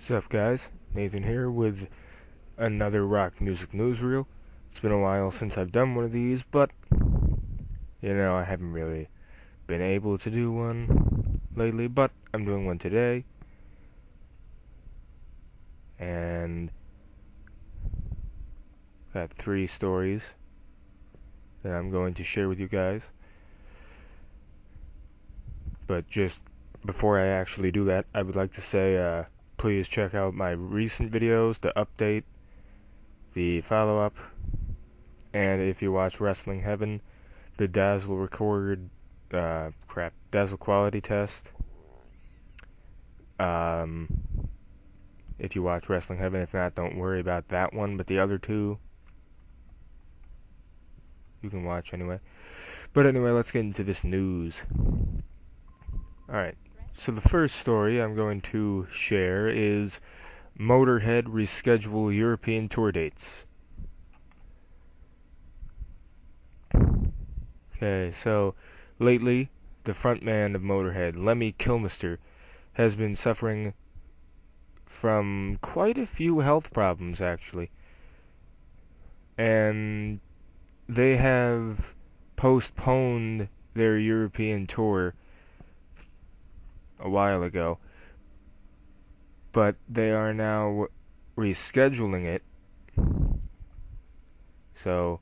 Sup guys, Nathan here with another Rock Music Newsreel. It's been a while since I've done one of these, but I haven't really been able to do one lately, but I'm doing one today. And got 3 stories that I'm going to share with you guys. But just before I actually do that, I would like to say please check out my recent videos, the update, the follow-up, and if you watch Wrestling Heaven, the Dazzle quality test. If you watch Wrestling Heaven, if not, don't worry about that one, but the other 2, you can watch anyway. But anyway, let's get into this news. Alright. So the first story I'm going to share is Motörhead reschedule European tour dates. Okay, so lately, the frontman of Motörhead, Lemmy Kilmister, has been suffering from quite a few health problems, actually. And they have postponed their European tour a while ago, but they are now rescheduling it. So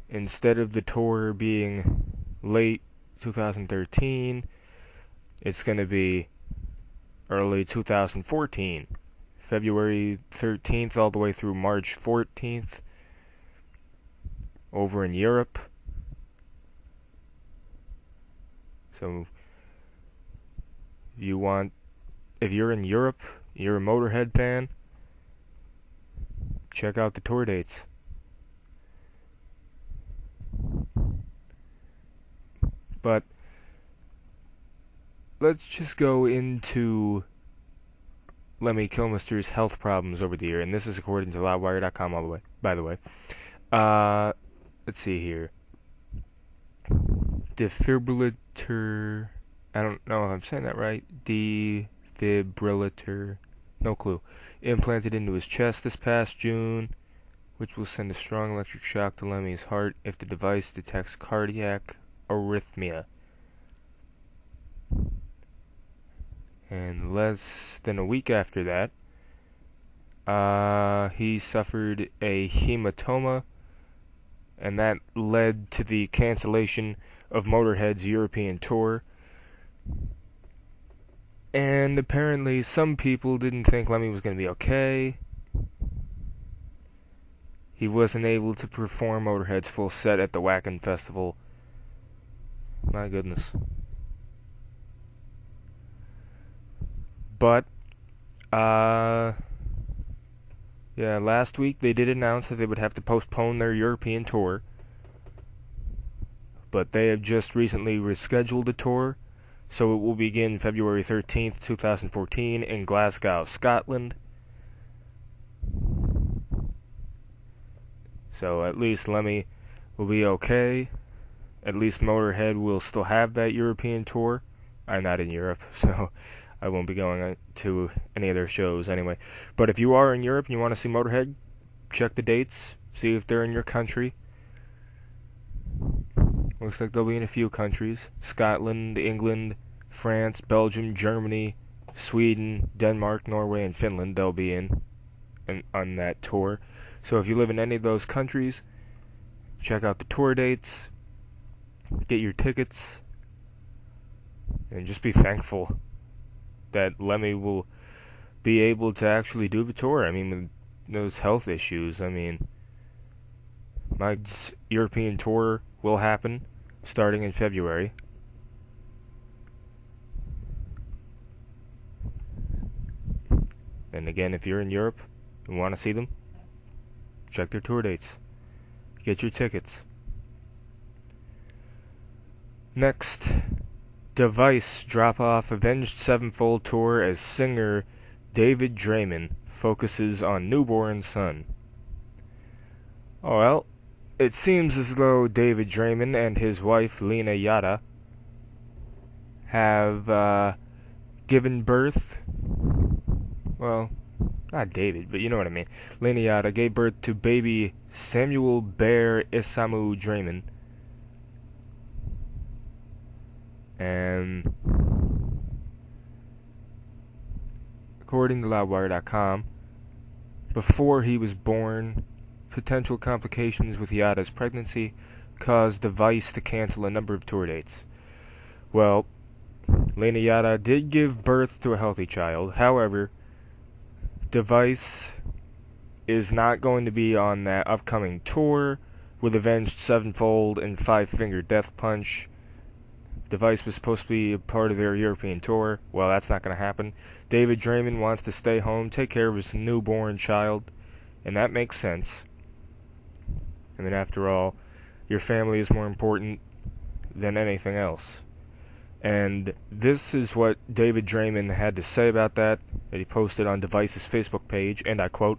instead of the tour being late 2013, it's going to be early 2014, February 13th all the way through March 14th over in Europe. So if you're in Europe, you're a Motörhead fan, check out the tour dates. But let's just go into Lemmy Kilmister's health problems over the year, and this is according to Loudwire.com all the way, by the way. Let's see here. Defibrillator, I don't know if I'm saying that right. Defibrillator, no clue, implanted into his chest this past June, which will send a strong electric shock to Lemmy's heart if the device detects cardiac arrhythmia. And less than a week after that, he suffered a hematoma, and that led to the cancellation of Motörhead's European tour. And apparently some people didn't think Lemmy was going to be okay. He wasn't able to perform Motörhead's full set at the Wacken Festival. My goodness. But, last week they did announce that they would have to postpone their European tour. But they have just recently rescheduled a tour, so it will begin February 13th, 2014 in Glasgow, Scotland. So at least Lemmy will be okay. At least Motörhead will still have that European tour. I'm not in Europe, so I won't be going to any of their shows anyway. But if you are in Europe and you want to see Motörhead, check the dates, see if they're in your country. Looks like they'll be in a few countries: Scotland, England, France, Belgium, Germany, Sweden, Denmark, Norway, and Finland. They'll be in on that tour. So if you live in any of those countries, check out the tour dates, get your tickets, and just be thankful that Lemmy will be able to actually do the tour. I mean, with those health issues, my European tour will happen starting in February. And again, if you're in Europe and want to see them, check their tour dates. Get your tickets. Next, Device drop off Avenged Sevenfold tour as singer David Draymond focuses on newborn son. Oh well, it seems as though David Draymond and his wife Lena Yada have given birth well, not David, but you know what I mean. Lena Yada gave birth to baby Samuel Bear Isamu Draymond. And according to Loudwire.com, before he was born, potential complications with Yada's pregnancy caused Device to cancel a number of tour dates. Well, Lena Yada did give birth to a healthy child. However, Device is not going to be on that upcoming tour with Avenged Sevenfold and Five Finger Death Punch. Device was supposed to be a part of their European tour. Well, that's not going to happen. David Draymond wants to stay home, take care of his newborn child, and that makes sense. I mean, after all, your family is more important than anything else. And this is what David Draymond had to say about that he posted on Device's Facebook page, and I quote,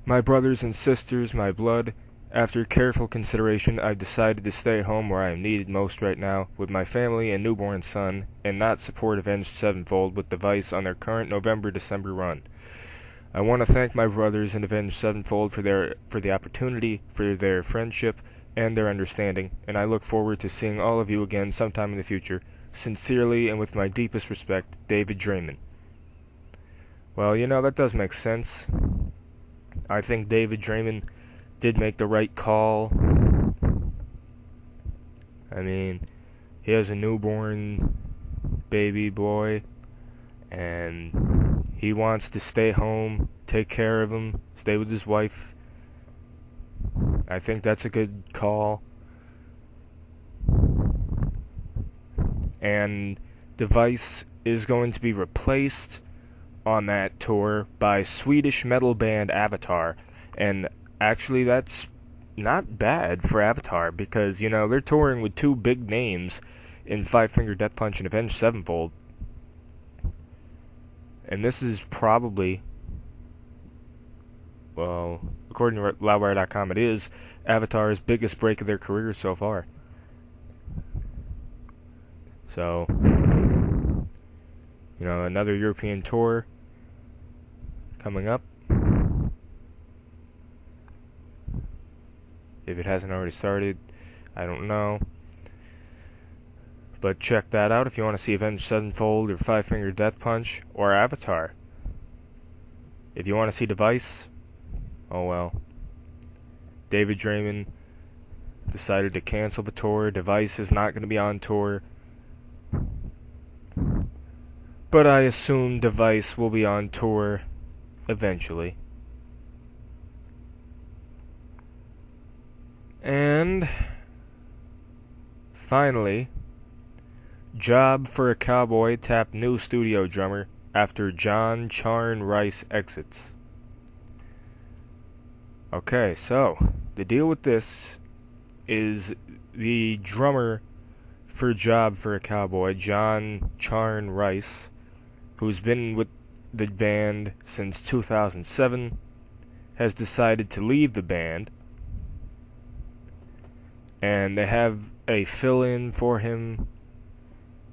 "My brothers and sisters, my blood, after careful consideration, I've decided to stay home where I am needed most right now, with my family and newborn son, and not support Avenged Sevenfold with Device on their current November-December run. I want to thank my brothers in Avenged Sevenfold for the opportunity, for their friendship, and their understanding, and I look forward to seeing all of you again sometime in the future. Sincerely and with my deepest respect, David Draymond." Well, you know, that does make sense. I think David Draymond did make the right call. I mean, he has a newborn baby boy, and he wants to stay home, take care of him, stay with his wife. I think that's a good call. And Device is going to be replaced on that tour by Swedish metal band Avatar. And actually, that's not bad for Avatar, because, you know, they're touring with two big names in Five Finger Death Punch and Avenged Sevenfold. And this is probably, well, according to Loudwire.com, it is Avatar's biggest break of their career so far. So, you know, another European tour coming up. If it hasn't already started, I don't know. But check that out if you want to see Avenged Sevenfold or Five Finger Death Punch or Avatar. If you want to see Device, oh well. David Draymond decided to cancel the tour. Device is not going to be on tour. But I assume Device will be on tour eventually. And finally, job for a cowboy tapped new studio drummer after Charn Rice exits. Okay, so the deal with this is the drummer for Job for a Cowboy, Charn Rice, who's been with the band since 2007, has decided to leave the band, and they have a fill-in for him,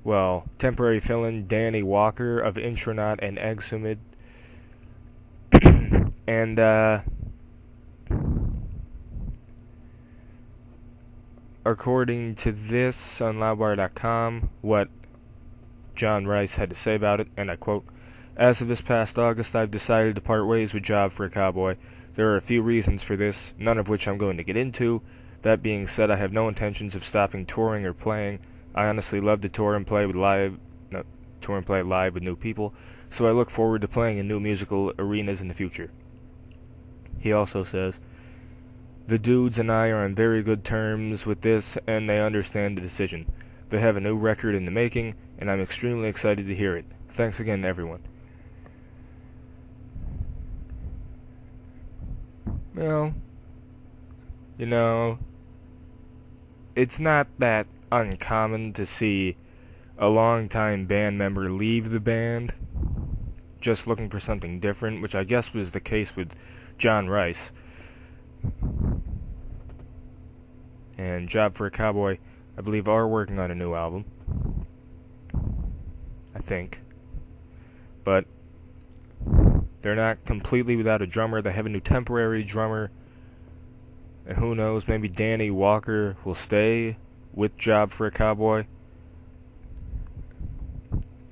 well, temporary fill-in, Danny Walker of Intronaut and Exhumid, and according to this on Loudwire.com, what John Rice had to say about it, and I quote, "As of this past August, I've decided to part ways with Job for a Cowboy. There are a few reasons for this, none of which I'm going to get into. That being said, I have no intentions of stopping touring or playing. I honestly love to tour and play live with new people, so I look forward to playing in new musical arenas in the future." He also says, "The dudes and I are on very good terms with this, and they understand the decision. They have a new record in the making, and I'm extremely excited to hear it. Thanks again, everyone." Well, you know, it's not that uncommon to see a longtime band member leave the band just looking for something different, which I guess was the case with John Rice. And Job for a Cowboy, I believe, are working on a new album. I think. But they're not completely without a drummer. They have a new temporary drummer. And who knows, maybe Danny Walker will stay with Job for a Cowboy.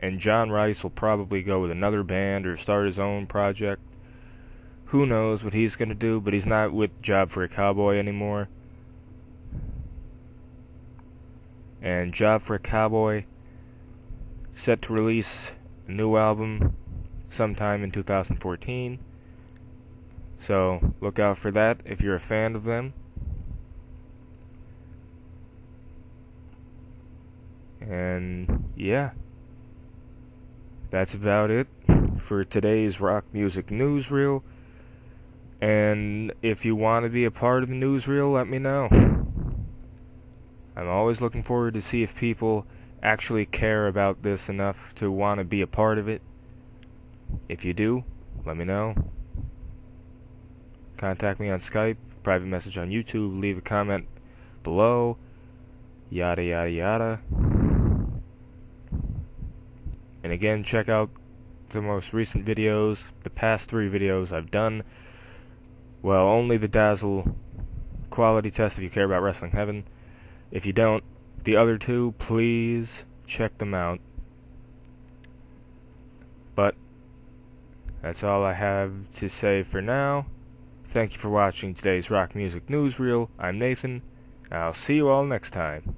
And John Rice will probably go with another band or start his own project. Who knows what he's going to do, but he's not with Job for a Cowboy anymore. And Job for a Cowboy set to release a new album sometime in 2014. So look out for that if you're a fan of them. And yeah, that's about it for today's Rock Music Newsreel. And if you want to be a part of the newsreel, let me know. I'm always looking forward to see if people actually care about this enough to want to be a part of it. If you do, let me know. Contact me on Skype, private message on YouTube, leave a comment below, yada yada yada. And again, check out the most recent videos, the past 3 videos I've done. Well, only the Dazzle quality test if you care about Wrestling Heaven. If you don't, the other 2, please check them out. But that's all I have to say for now. Thank you for watching today's Rock Music Newsreel. I'm Nathan. I'll see you all next time.